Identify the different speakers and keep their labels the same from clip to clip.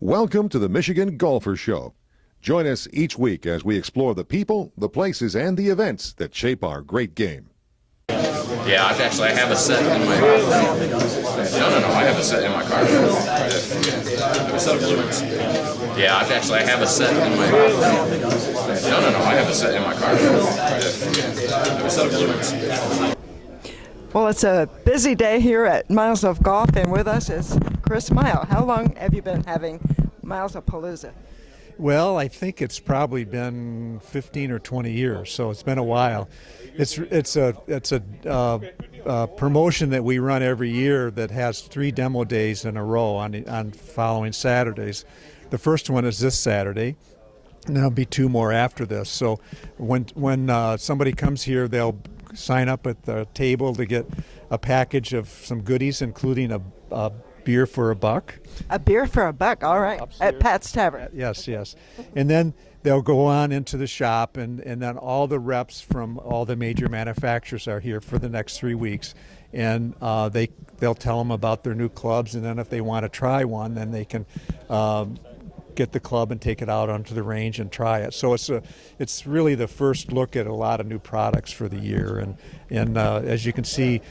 Speaker 1: Welcome to the Michigan Golfer Show. Join us each week as we explore the people, the places, and the events that shape our great game.
Speaker 2: Yeah, I have a set in my car. No, I have a set in my car. A set of balloons. Yeah, I have a set in my car. No, I have a set in my car. A set of balloons.
Speaker 3: Well, it's a busy day here at Miles of Golf, and with us is Chris Mile. How long have you been having Milesapalooza?
Speaker 4: Well, I think it's probably been 15 or 20 years, so it's been a while. It's a promotion that we run every year that has 3 demo days in a row on following Saturdays. The first one is this Saturday, and there'll be 2 more after this. So when somebody comes here, they'll sign up at the table to get a package of some goodies, including a beer for $1.
Speaker 3: A beer for $1, all right,
Speaker 4: Upstairs.
Speaker 3: at Pat's Tavern.
Speaker 4: Yes. And then they'll go on into the shop, and then all the reps from all the major manufacturers are here for the next 3 weeks. And they'll tell them about their new clubs, and then if they want to try one, then they can get the club and take it out onto the range and try it. So it's really the first look at a lot of new products for the year. And as you can see,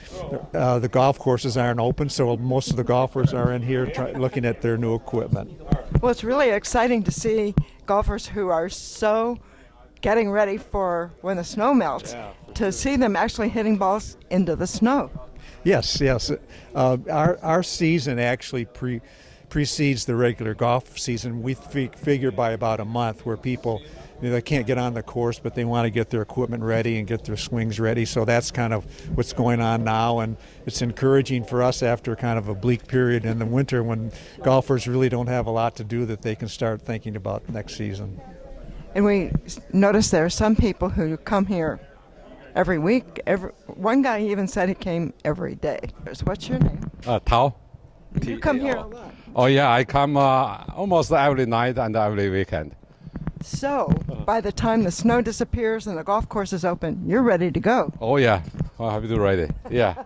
Speaker 4: the golf courses aren't open, so most of the golfers are in here looking at their new equipment.
Speaker 3: Well, it's really exciting to see golfers who are so getting ready for when the snow melts, to see them actually hitting balls into the snow.
Speaker 4: Yes. Our season actually precedes the regular golf season. We figure by about a month, where people, they can't get on the course, but they want to get their equipment ready and get their swings ready. So that's kind of what's going on now, and it's encouraging for us after kind of a bleak period in the winter when golfers really don't have a lot to do, that they can start thinking about next season.
Speaker 3: And we notice there are some people who come here every week. One guy even said he came every day. What's your name?
Speaker 5: Tao.
Speaker 3: You come here a lot.
Speaker 5: Oh yeah, I come almost every night and every weekend.
Speaker 3: So, by the time the snow disappears and the golf course is open, you're ready to go.
Speaker 5: Oh yeah, I have to ready. Yeah.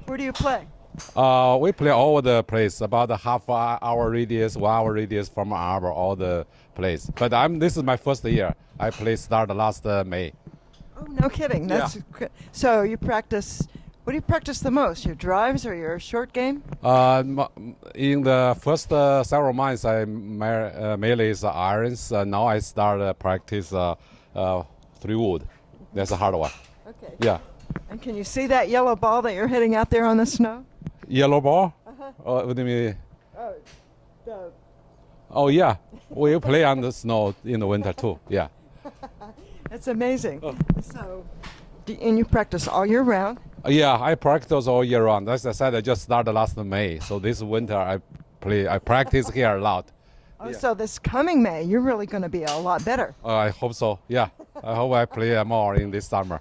Speaker 3: Where do you play?
Speaker 5: We play all over the place, about a half-hour radius, 1 hour radius from our arbor, all the place. But this is my first year. I started last May.
Speaker 3: Oh, no kidding. That's good. So you practice. What do you practice the most? Your drives or your short game?
Speaker 5: In the first several months, I mainly is irons. Now I start practice 3-wood. That's a hard one.
Speaker 3: Okay.
Speaker 5: Yeah.
Speaker 3: And can you see that yellow ball that you're hitting out there on the snow?
Speaker 5: Yellow ball?
Speaker 3: Uh-huh.
Speaker 5: What do you mean?
Speaker 3: Oh,
Speaker 5: Oh yeah, we play on the snow in the winter too. Yeah.
Speaker 3: that's amazing. So, and you practice all year round?
Speaker 5: Yeah, I practice all year round. As I said, I just started last May, so this winter I practice here a lot.
Speaker 3: Oh, so this coming May, you're really going to be a lot better.
Speaker 5: I hope so. Yeah, I hope I play more in this summer.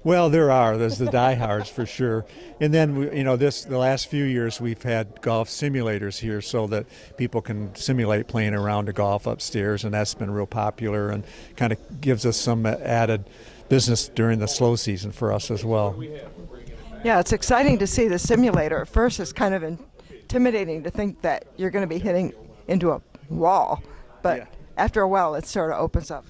Speaker 4: Well, there's the diehards for sure. And then, the last few years we've had golf simulators here so that people can simulate playing around a golf upstairs, and that's been real popular and kind of gives us some added business during the slow season for us as well.
Speaker 3: Yeah, it's exciting to see the simulator. At first, it's kind of intimidating to think that you're going to be hitting into a wall, but after a while, it sort of opens up.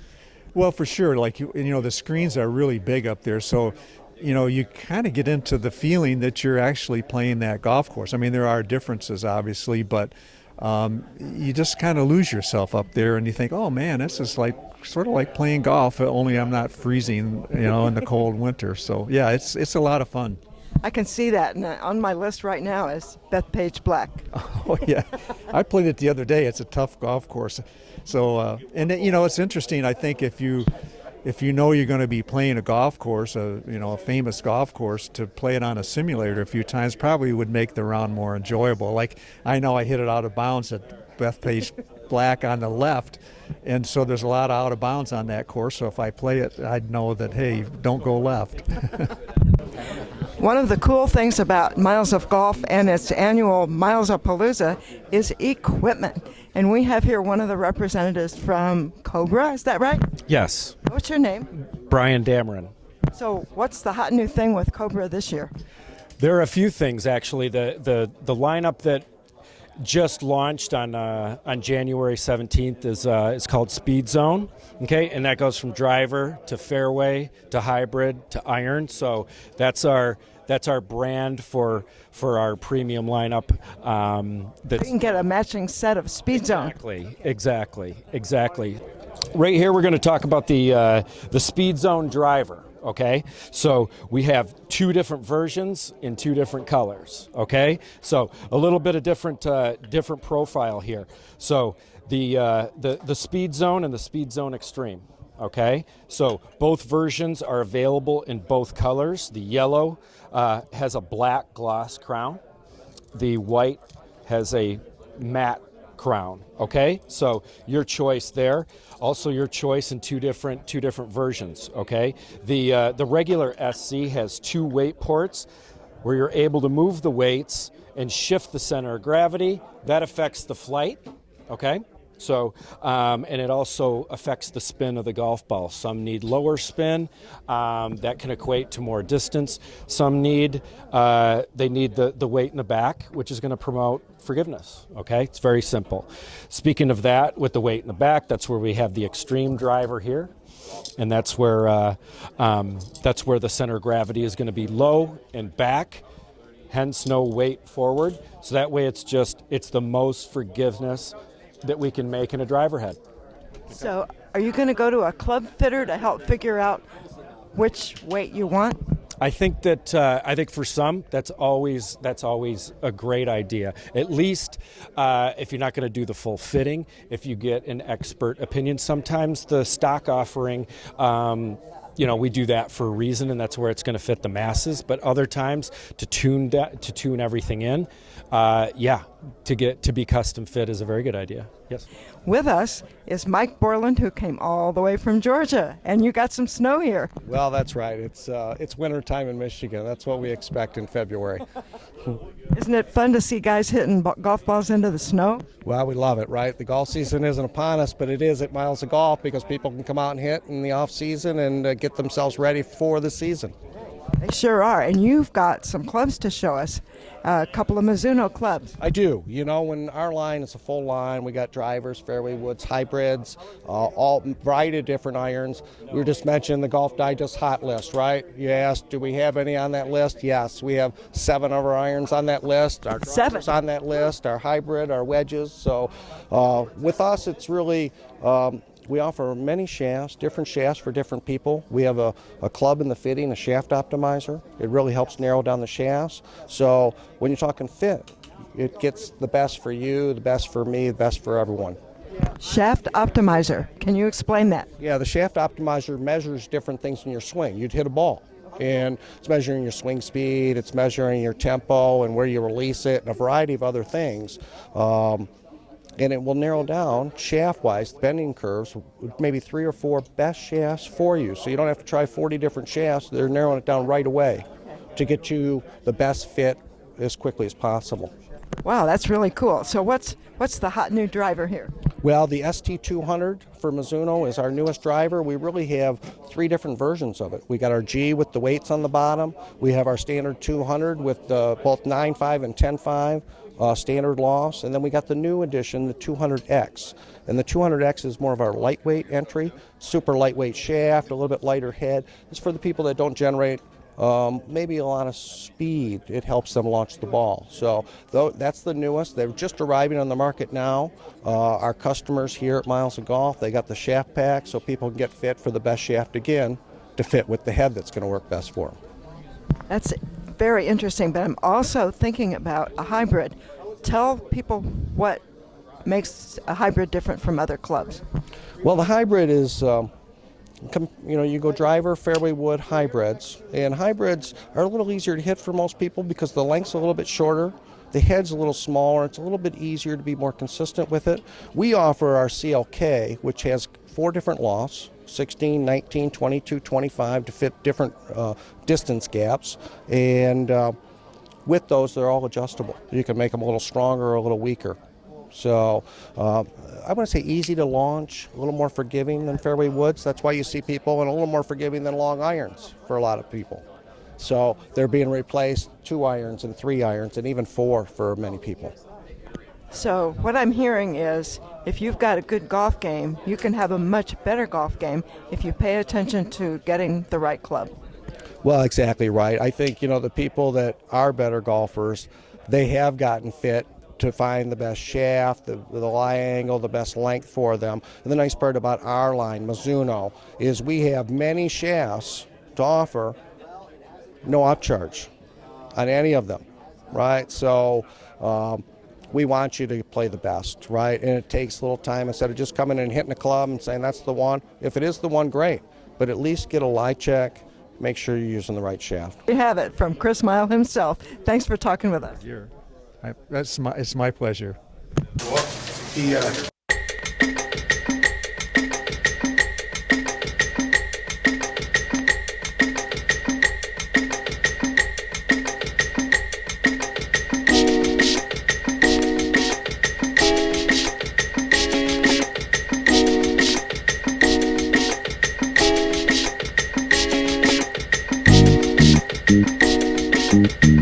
Speaker 4: Well, for sure. Like, the screens are really big up there, so you kind of get into the feeling that you're actually playing that golf course. I mean, there are differences, obviously, but you just kind of lose yourself up there, and you think, oh man, this is sort of like playing golf, only I'm not freezing, in the cold winter. So yeah, it's a lot of fun.
Speaker 3: I can see that, and on my list right now is Bethpage Black.
Speaker 4: Oh yeah, I played it the other day. It's a tough golf course. So and it's interesting. I think if you know you're going to be playing a golf course, a famous golf course, to play it on a simulator a few times probably would make the round more enjoyable. Like, I know I hit it out of bounds at Bethpage Black on the left, and so there's a lot of out of bounds on that course. So if I play it, I'd know that, hey, don't go left.
Speaker 3: One of the cool things about Miles of Golf and its annual Milesapalooza is equipment. And we have here one of the representatives from Cobra, is that right?
Speaker 6: Yes.
Speaker 3: What's your name?
Speaker 6: Brian Dameron.
Speaker 3: So what's the hot new thing with Cobra this year?
Speaker 6: There are a few things, actually. The lineup that just launched on January 17th is called Speed Zone. Okay, and that goes from driver to fairway to hybrid to iron. So that's our brand for our premium lineup.
Speaker 3: You can get a matching set of Speed Zone.
Speaker 6: Exactly. Right here, we're going to talk about the Speed Zone driver. Okay, so we have two different versions in two different colors. Okay, so a little bit of different profile here. So the Speed Zone and the Speed Zone Extreme. Okay, so both versions are available in both colors. The yellow has a black gloss crown. The white has a matte crown. Okay, so your choice there. Also, your choice in two different versions. Okay, the regular SC has two weight ports where you're able to move the weights and shift the center of gravity. That affects the flight. Okay. So, and it also affects the spin of the golf ball. Some need lower spin, that can equate to more distance. Some need, they need the weight in the back, which is going to promote forgiveness. Okay, it's very simple. Speaking of that, with the weight in the back, that's where we have the extreme driver here, and that's where the center of gravity is going to be low and back. Hence, no weight forward. So that way, it's the most forgiveness that we can make in a driver head.
Speaker 3: So are you going to go to a club fitter to help figure out which weight you want?
Speaker 6: I think for some that's always a great idea. At least if you're not going to do the full fitting, if you get an expert opinion. Sometimes the stock offering, we do that for a reason, and that's where it's going to fit the masses. But other times to tune everything in, to be custom fit is a very good idea. Yes.
Speaker 3: With us is Mike Borland, who came all the way from Georgia, and you got some snow here.
Speaker 7: Well, that's right. It's winter time in Michigan. That's what we expect in February.
Speaker 3: Isn't it fun to see guys hitting golf balls into the snow?
Speaker 7: Well, we love it, right? The golf season isn't upon us, but it is at Miles of Golf because people can come out and hit in the off season and get themselves ready for the season.
Speaker 3: They sure are, and you've got some clubs to show us, a couple of Mizuno clubs.
Speaker 7: I do. When our line is a full line, we got drivers, fairway woods, hybrids, all variety of different irons. We were just mentioning the Golf Digest hot list, right? You asked, do we have any on that list? Yes, we have 7 of our irons on that list, our drivers on that list, our hybrid, our wedges. So with us, it's really... we offer many shafts, different shafts for different people. We have a club in the fitting, a shaft optimizer. It really helps narrow down the shafts. So when you're talking fit, it gets the best for you, the best for me, the best for everyone.
Speaker 3: Shaft optimizer. Can you explain that?
Speaker 7: Yeah, the shaft optimizer measures different things in your swing. You'd hit a ball, and it's measuring your swing speed, it's measuring your tempo and where you release it, and a variety of other things. And it will narrow down shaft-wise, bending curves, maybe 3 or 4 best shafts for you. So you don't have to try 40 different shafts. They're narrowing it down right away to get you the best fit as quickly as possible.
Speaker 3: Wow, that's really cool. So what's the hot new driver here?
Speaker 7: Well, the ST200 for Mizuno is our newest driver. We really have 3 different versions of it. We got our G with the weights on the bottom. We have our standard 200 with both 9.5 and 10.5. Standard loss, and then we got the new edition, the 200X. And the 200X is more of our lightweight entry, super lightweight shaft, a little bit lighter head. It's for the people that don't generate maybe a lot of speed. It helps them launch the ball. So that's the newest. They're just arriving on the market now. Our customers here at Miles of Golf, they got the shaft pack so people can get fit for the best shaft again to fit with the head that's going to work best for them.
Speaker 3: That's very interesting, but I'm also thinking about a hybrid. Tell people what makes a hybrid different from other clubs.
Speaker 7: Well, the hybrid is, you go driver, fairway wood, hybrids. And hybrids are a little easier to hit for most people because the length's a little bit shorter. The head's a little smaller. It's a little bit easier to be more consistent with it. We offer our CLK, which has 4 different lofts, 16, 19, 22, 25 to fit different distance gaps. And with those, they're all adjustable. You can make them a little stronger or a little weaker. So I want to say easy to launch, a little more forgiving than fairway woods. That's why you see people, and a little more forgiving than long irons for a lot of people. So they're being replaced 2 irons and 3 irons and even 4 for many people.
Speaker 3: So what I'm hearing is if you've got a good golf game, you can have a much better golf game if you pay attention to getting the right club.
Speaker 7: Well, exactly right. I think, the people that are better golfers, they have gotten fit to find the best shaft, the lie angle, the best length for them. And the nice part about our line, Mizuno, is we have many shafts to offer, no upcharge on any of them, right? So we want you to play the best, right? And it takes a little time instead of just coming and hitting a club and saying that's the one. If it is the one, great. But at least get a lie check. Make sure you're using the right shaft.
Speaker 3: We have it from Chris Mile himself. Thanks for talking with us.
Speaker 4: It's my pleasure.
Speaker 8: Thank you.